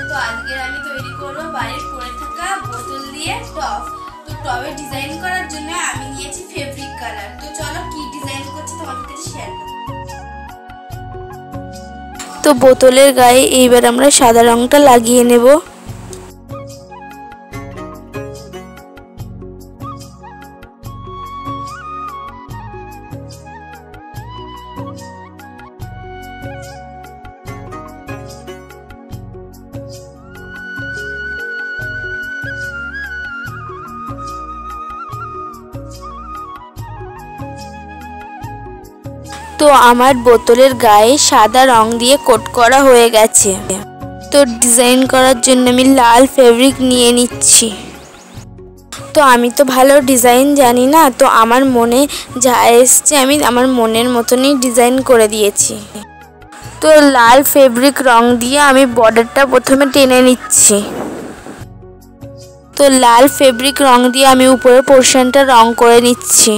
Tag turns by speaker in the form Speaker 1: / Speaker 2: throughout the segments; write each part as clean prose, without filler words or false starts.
Speaker 1: তো আজকে আমি তৈরি করব বাড়ির পড়ে থাকা বোতল দিয়ে টব। তো টবে ডিজাইন করার জন্য আমি নিয়েছি ফেব্রিক কালার। তো চলো কি ডিজাইন করছি তোমাদের কাছে শেয়ার করব। তো বোতলের গায়ে এইবার আমরা সাদা রংটা লাগিয়ে নেব। তো আমার বোতলের গায়ে সাদা রং দিয়ে কোট করা হয়ে গেছে। তো ডিজাইন করার জন্য আমি লাল ফেব্রিক নিয়ে নিচ্ছি। তো আমি তো ভালো ডিজাইন জানি না, তো আমার মনে যা এসছে আমি আমার মনের মতনই ডিজাইন করে দিয়েছি। তো লাল ফেব্রিক রং দিয়ে আমি বর্ডারটা প্রথমে টেনে নিচ্ছি। তো লাল ফেব্রিক রং দিয়ে আমি উপরের পোর্শনটা রং করে নিচ্ছি।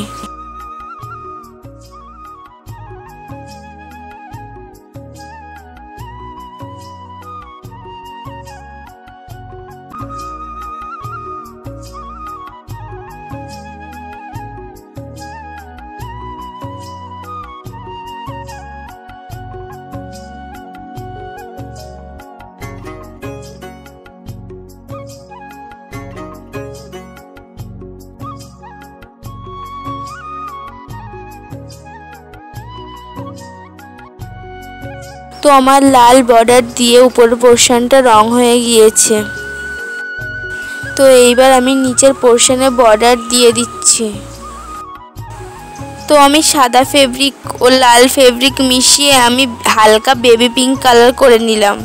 Speaker 1: তো আমার লাল বর্ডার দিয়ে উপরের পোর্শনটা রং হয়ে গিয়েছে। তো এইবার আমি নিচের পোর্শনে বর্ডার দিয়ে দিচ্ছি। তো আমি সাদা ফেব্রিক ও লাল ফেব্রিক মিশিয়ে আমি হালকা বেবি পিঙ্ক কালার করে নিলাম।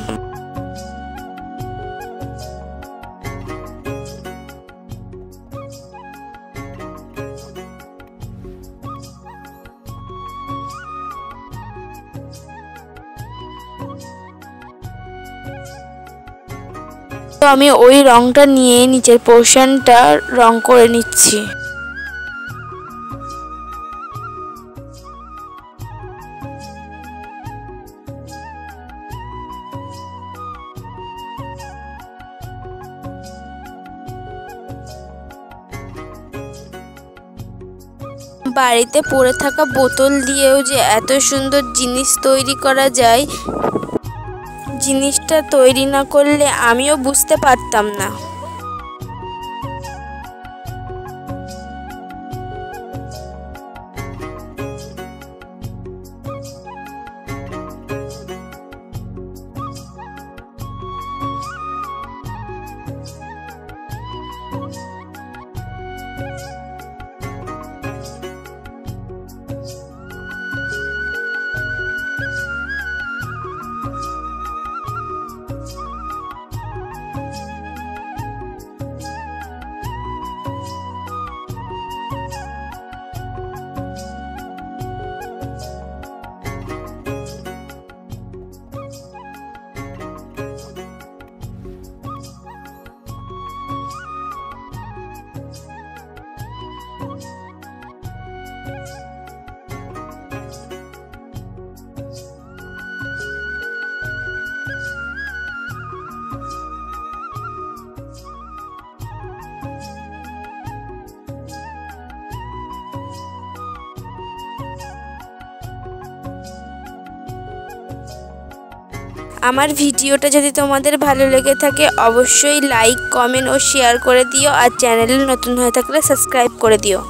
Speaker 1: তো আমি ওই রংটা নিয়ে নিচের পোর্শনটা রং করে নিচ্ছি। বাড়িতে পড়ে থাকা বোতল দিয়েও যে এত সুন্দর জিনিস তৈরি করা যায়, জিনিসটা তৈরি না করলে আমিও বুঝতে পারতাম না। আমার ভিডিওটা যদি তোমাদের ভালো লেগে থাকে অবশ্যই লাইক, কমেন্ট ও শেয়ার করে দিও। আর চ্যানেলে নতুন হয়ে থাকলে সাবস্ক্রাইব করে দিও।